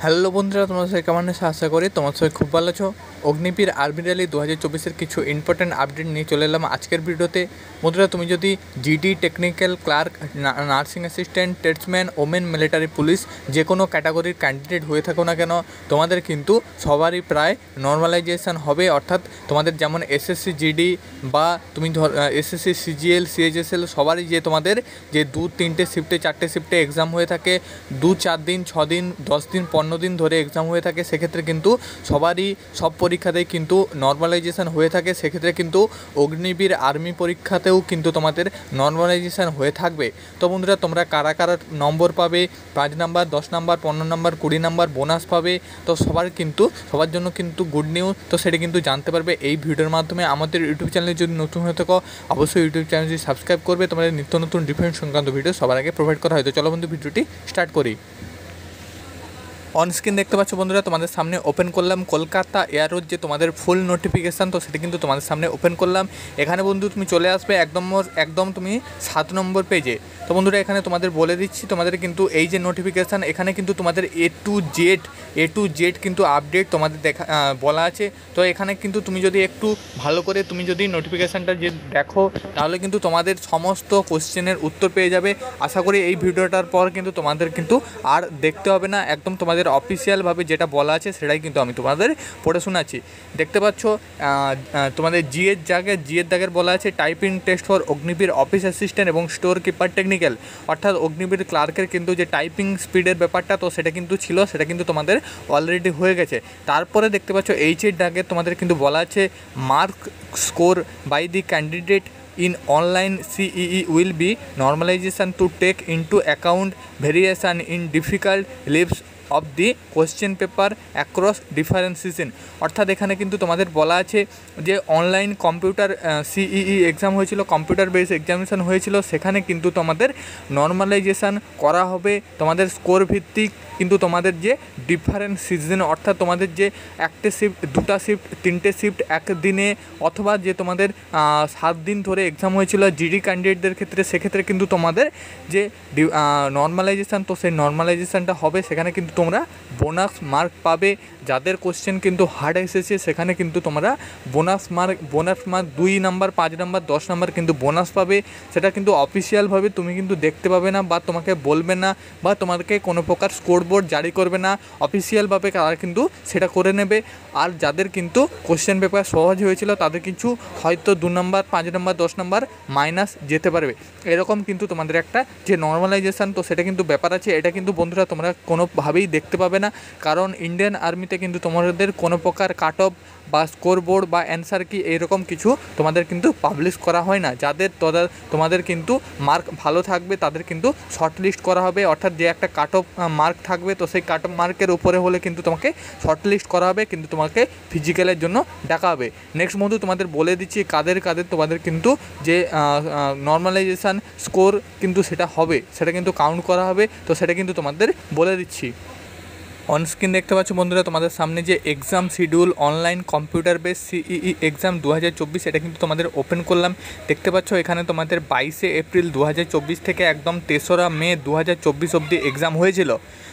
Hello বন্ধুরা, তোমার সাথে কেমন আছো? আশা করি তোমার সাথে খুব ভালো আছো। অগ্নিবীর আর্মি র্যালি 2024-এর কিছু ইম্পর্ট্যান্ট আপডেট নিয়ে চলে এলাম আজকের ভিডিওতে। বন্ধুরা, তুমি যদি GD, technical clerk, nursing assistant, tradesman, women, military police যে কোনো ক্যাটাগরির ক্যান্ডিডেট হয়ে থাকো না কেন, তোমাদের কিন্তু সবারই প্রায় নর্মালাইজেশন হবে। অর্থাৎ তোমাদের যেমন এসএসসি জিডি বা তুমি এসএসসি সিজিএল, সিএইচএসএল সবারই যে তোমাদের যে 2-3টে শিফটে 4টে শিফটে এক্সাম হয়ে থাকে, 2-4 দিন, 6 দিন, 10 দিন, 15 দিন ধরে এক্সাম হয়ে থাকে, সেক্ষেত্রে কিন্তু সবারই সব পরীক্ষাতেই কিন্তু নর্মালাইজেশন হয়ে থাকে। সেক্ষেত্রে কিন্তু অগ্নিবীর আর্মি পরীক্ষাতেও কিন্তু তোমাদের নর্মালাইজেশন হয়ে থাকবে। তো বন্ধুরা, তোমরা কারা কারা নম্বর পাবে, 5 number, 10 number, 15 number, 20 number bonus পাবে, তো সবার জন্য কিন্তু গুড নিউজ। তো সেটা কিন্তু জানতে পারবে এই ভিডিওর মাধ্যমে। আমাদের ইউটিউব চ্যানেলে যদি নতুন হয়ে থাকো, অবশ্যই ইউটিউব চ্যানেলটি সাবস্ক্রাইব করবে। তোমাদের নিত্য নতুন ডিফেন্স সংক্রান্ত ভিডিও সবার আগে প্রোভাইড করা হয়। তো চলো বন্ধু, ভিডিওটি স্টার্ট করি। অন স্ক্রিন দেখতে পাচ্ছ বন্ধুরা, তোমাদের সামনে ওপেন করলাম কলকাতা এয়ারোর যে তোমাদের ফুল নোটিফিকেশান, তো সেটা কিন্তু তোমাদের সামনে ওপেন করলাম। এখানে বন্ধু তুমি চলে আসবে একদম তুমি 7 নম্বর পেজে। তো বন্ধুরা, এখানে তোমাদের বলে দিচ্ছি, তোমাদের কিন্তু এই যে নোটিফিকেশান, এখানে কিন্তু তোমাদের এ টু জেড কিন্তু আপডেট তোমাদের বলা আছে। তো এখানে কিন্তু তুমি যদি একটু ভালো করে তুমি যদি নোটিফিকেশানটা যে দেখো, তাহলে কিন্তু তোমাদের সমস্ত কোশ্চেনের উত্তর পেয়ে যাবে। আশা করি এই ভিডিওটার পর কিন্তু তোমাদের কিন্তু আর দেখতে হবে না, একদম তোমাদের অফিসিয়ালভাবে যেটা বলা আছে সেটাই কিন্তু আমি তোমাদের পড়ে শোনাচ্ছি। দেখতে পাচ্ছ তোমাদের জিএর দাগের বলা আছে typing test for Agniveer office assistant এবং স্টোর কিপার টেকনিক্যাল। অর্থাৎ অগ্নিবীর ক্লার্কের কিন্তু যে টাইপিং স্পিডের ব্যাপারটা, তো সেটা কিন্তু ছিল, সেটা কিন্তু তোমাদের অলরেডি হয়ে গেছে। তারপরে দেখতে পাচ্ছ এইচের দাগে তোমাদের কিন্তু বলা আছে mark score by the candidate in online CEE will be normalization to take into account variation in difficult leaves of the question paper across different season. অর্থাৎ এখানে কিন্তু তোমাদের বলা আছে যে অনলাইন কম্পিউটার সিইই এক্সাম হয়েছিল, কম্পিউটার বেস এক্সামিনেশান হয়েছিল, সেখানে কিন্তু তোমাদের নর্মালাইজেশান করা হবে তোমাদের স্কোর ভিত্তিক। কিন্তু তোমাদের যে ডিফারেন্ট সিজন, অর্থাৎ তোমাদের যে একটা শিফট, 2টা শিফট, 3টে শিফট একদিনে, অথবা যে তোমাদের 7 দিন ধরে এক্সাম হয়েছিল জিডি ক্যান্ডিডেটদের ক্ষেত্রে, সেক্ষেত্রে কিন্তু তোমাদের যে নর্মালাইজেশান, তো সেই নর্মালাইজেশানটা হবে। সেখানে কিন্তু তোমরা বোনাস মার্ক পাবে। যাদের কোশ্চেন কিন্তু হার্ড এসেছে সেখানে কিন্তু তোমরা bonus mark 2 number, 5 number, 10 number কিন্তু বোনাস পাবে। সেটা কিন্তু অফিসিয়ালভাবে তুমি কিন্তু দেখতে পাবে না, বা তোমাকে বলবে না, বা তোমাদেরকে কোনো প্রকার স্কোরবোর্ড জারি করবে না। অফিসিয়ালভাবে তারা কিন্তু সেটা করে নেবে। আর যাদের কিন্তু কোশ্চেন পেপার সহজ হয়েছিল তাদের কিছু হয়তো 2 নাম্বার, 5 নাম্বার, 10 নাম্বার মাইনাস যেতে পারবে। এরকম কিন্তু তোমাদের একটা যে নর্মালাইজেশান, তো সেটা কিন্তু ব্যাপার আছে। এটা কিন্তু বন্ধুরা তোমরা কোনোভাবেই দেখতে পাবে না, কারণ ইন্ডিয়ান আর্মিতে কিন্তু তোমাদের কোনো প্রকার কাট অফ বা স্কোর বোর্ড বা অ্যান্সার কি এরকম কিছু তোমাদের কিন্তু পাবলিশ করা হয় না। যাদের তোমাদের কিন্তু মার্ক ভালো থাকবে তাদের কিন্তু শর্ট লিস্ট করা হবে। অর্থাৎ যে একটা কাট অফ মার্ক থাকবে, তো সেই কাট অফ মার্কের উপরে হলে কিন্তু তোমাকে শর্ট লিস্ট করা হবে, কিন্তু তোমাকে ফিজিক্যালের জন্য ডাকা হবে। নেক্সট বন্ধু, তোমাদের বলে দিচ্ছি কাদের তোমাদের কিন্তু যে নর্মালাইজেশান স্কোর কিন্তু সেটা হবে, সেটা কিন্তু কাউন্ট করা হবে। তো সেটা কিন্তু তোমাদের বলে দিচ্ছি। অন স্ক্রিন দেখতে পাচ্ছ বন্ধুরা, তোমাদের সামনে যে exam schedule online computer base CEE exam 2024, এটা কিন্তু তোমাদের ওপেন করলাম। দেখতে পাচ্ছ এখানে তোমাদের 22 এপ্রিল 2024 থেকে একদম 3রা মে 2024 অবধি এক্সাম হয়েছিল।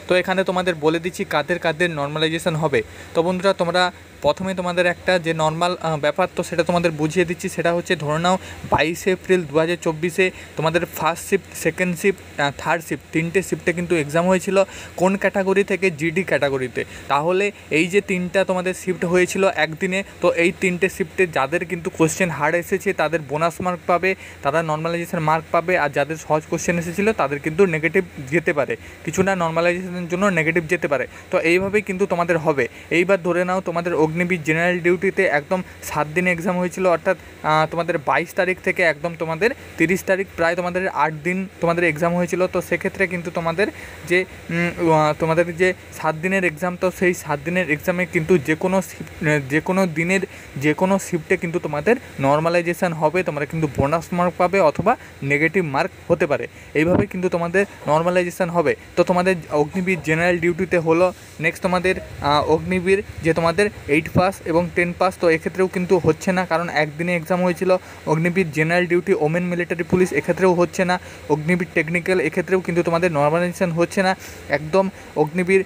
তো এখানে তোমাদের বলে দিচ্ছি কাদের নর্মালাইজেশন হবে। তো বন্ধুরা, তোমরা প্রথমে তোমাদের একটা যে নর্মাল ব্যাপার, তো সেটা তোমাদের বুঝিয়ে দিচ্ছি। সেটা হচ্ছে, ধরে নাও 22 এপ্রিল 2024 তোমাদের first shift, second shift, third shift, 3টে শিফটে কিন্তু এক্সাম হয়েছিল। কোন ক্যাটাগরি থেকে? জিডি ক্যাটাগরিতে। তাহলে এই যে 3টা তোমাদের শিফট হয়েছিল একদিনে, তো এই 3টে শিফটে যাদের কিন্তু কোশ্চেন হার্ড এসেছে তাদের বোনাস মার্ক পাবে, তারা নর্মালাইজেশন মার্ক পাবে। আর যাদের সহজ কোশ্চেন এসেছিলো তাদের কিন্তু নেগেটিভ যেতে পারে, কিছু না নর্মালাইজেশনের জন্য নেগেটিভ যেতে পারে। তো এইভাবেই কিন্তু তোমাদের হবে। এইবার ধরে নাও তোমাদের অগ্নিবীর জেনারেল ডিউটিতে একদম 7 দিন এক্সাম হয়েছিল, অর্থাৎ তোমাদের 22 তারিখ থেকে একদম তোমাদের 30 তারিখ, প্রায় তোমাদের 8 দিন তোমাদের এক্সাম হয়েছিল। তো সেক্ষেত্রে কিন্তু তোমাদের যে 7 দিনের এক্সাম, তো সেই 7 দিনের এক্সামে কিন্তু যে কোনো দিনের যে কোনো শিফটে কিন্তু তোমাদের নর্মালাইজেশান হবে। তোমরা কিন্তু বোনাস মার্ক পাবে অথবা নেগেটিভ মার্ক হতে পারে। এইভাবে কিন্তু তোমাদের নর্মালাইজেশান হবে। তো তোমাদের অগ্নিবীর জেনারেল ডিউটিতে হলো। নেক্সট তোমাদের অগ্নিবীর যে তোমাদের 8 পাস এবং 10 পাস, তো এক্ষেত্রেও কিন্তু হচ্ছে না, কারণ একদিনে এক্সাম হয়েছিল। Agniveer general duty women military police এক্ষেত্রেও হচ্ছে না। অগ্নিবীর টেকনিক্যাল এক্ষেত্রেও কিন্তু তোমাদের নর্মালাইজেশন হচ্ছে না। একদম Agniveer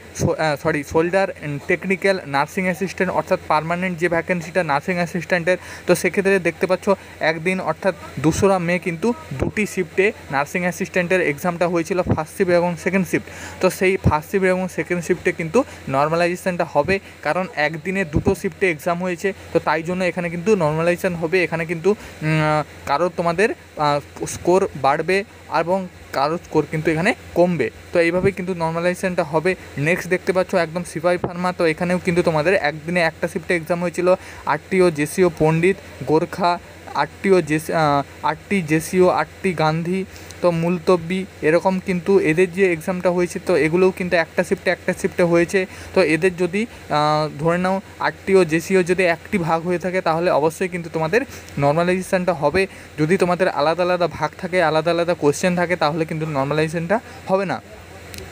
soldier technical nursing assistant অর্থাৎ পার্মানেন্ট যে ভ্যাকেন্সিটা নার্সিং অ্যাসিস্ট্যান্টের, তো সেক্ষেত্রে দেখতে পাচ্ছ একদিন অর্থাৎ 2রা মে কিন্তু 2টি শিফটে নার্সিং অ্যাসিস্ট্যান্টের এক্সামটা হয়েছিল, ফার্স্ট শিফট এবং সেকেন্ড শিফট। তো সেই ফার্স্ট শিফট এবং সেকেন্ড শিফটে কিন্তু নর্মালাইজেশনটা হবে, কারণ একদিনে 2টো শিফটে এক্সাম হয়েছে, তো তাই জন্য এখানে কিন্তু নর্মালাইজেশন হবে। এখানে কিন্তু কারোর তোমাদের স্কোর বাড়বে এবং কারোর স্কোর কিন্তু এখানে কমবে, তো এইভাবে কিন্তু নর্মালাইজেশনটা হবে। নেক্সট দেখতে পাচ্ছ একদম সিপাহি ফার্মা, তো এখানেও কিন্তু তোমাদের একদিনে একটা শিফটে এক্সাম হয়েছিল। RTO JCO Pandit Gorkha, RT JCO, RT Gandhi, তো মুলতব্বি, এরকম কিন্তু এদের যে এক্সামটা হয়েছে, তো এগুলোও কিন্তু একটা শিফটে হয়েছে। তো এদের যদি ধরে নাও আরটিও জেসিও যদি একটি ভাগ হয়ে থাকে, তাহলে অবশ্যই কিন্তু তোমাদের নর্মালাইজেশনটা হবে। যদি তোমাদের আলাদা আলাদা ভাগ থাকে, আলাদা আলাদা কোয়েশ্চেন থাকে, তাহলে কিন্তু নর্মালাইজেশনটা হবে না।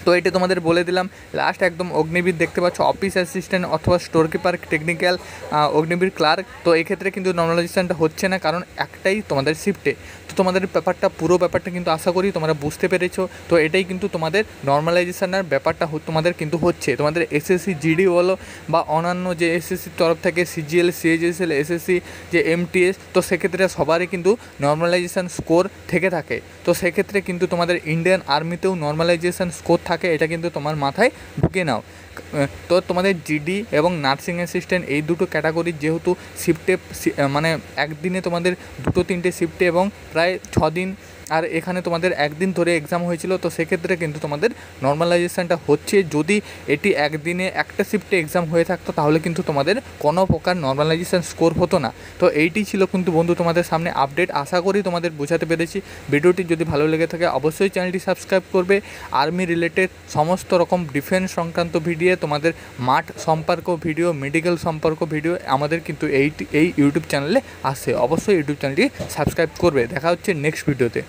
তো এটা তোমাদের বলে দিলাম। লাস্ট একদম অগ্নিবীর দেখতে পাচ্ছ অফিস অ্যাসিস্ট্যান্ট অথবা store keeper technical Agniveer clerk, তো এক্ষেত্রে কিন্তু নর্মালাইজেশনটা হচ্ছে না, কারণ একটাই তোমাদের শিফটে। তো তোমাদের পুরো ব্যাপারটা কিন্তু আশা করি তোমরা বুঝতে পেরেছো। তো এটাই কিন্তু তোমাদের নর্মালাইজেশনের ব্যাপারটা তোমাদের কিন্তু হচ্ছে। তোমাদের এসএসসি জিডি বলো বা অন্যান্য যে এসএসসির তরফ থেকে সিজিএল সিএইচএসএল এসএসসি যে এমটিএস, তো সেক্ষেত্রে সবারই কিন্তু নর্মালাইজেশন স্কোর থেকে থাকে। তো সেক্ষেত্রে কিন্তু তোমাদের ইন্ডিয়ান আর্মিতেও নর্মালাইজেশন স্কোর থাকে, এটা কিন্তু তোমার মাথায় ঢুকে নাও। তো তোমাদের জিডি এবং নার্সিং অ্যাসিস্ট্যান্ট এই দুটো ক্যাটাগরির যেহেতু শিফটে মানে একদিনে তোমাদের 2-3টে শিফটে এবং প্রায় 6 দিন, আর এখানে তোমাদের একদিন ধরে এক্সাম হয়েছিল, তো সেক্ষেত্রে কিন্তু তোমাদের নর্মালাইজেশনটা হচ্ছে। যদি এটি একদিনে একটা শিফটে এক্সাম হয়ে থাকতো, তাহলে কিন্তু তোমাদের কোনো প্রকার নর্মালাইজেশন স্কোর হতো না। তো এইটি ছিল কিন্তু বন্ধু তোমাদের সামনে আপডেট, আশা করি তোমাদের বোঝাতে পেরেছি। ভিডিওটি যদি ভালো লেগে থাকে অবশ্যই চ্যানেলটি সাবস্ক্রাইব করবে। আর্মি রিলেটেড সমস্ত রকম ডিফেন্স সংক্রান্ত ভিডিও, তোমাদের মাঠ সম্পর্ক ভিডিও, মেডিকেল সম্পর্ক ভিডিও আমাদের কিন্তু এই ইউটিউব চ্যানেলে আসে। অবশ্যই ইউটিউব চ্যানেলটি সাবস্ক্রাইব করবে। দেখা হচ্ছে নেক্সট ভিডিওতে।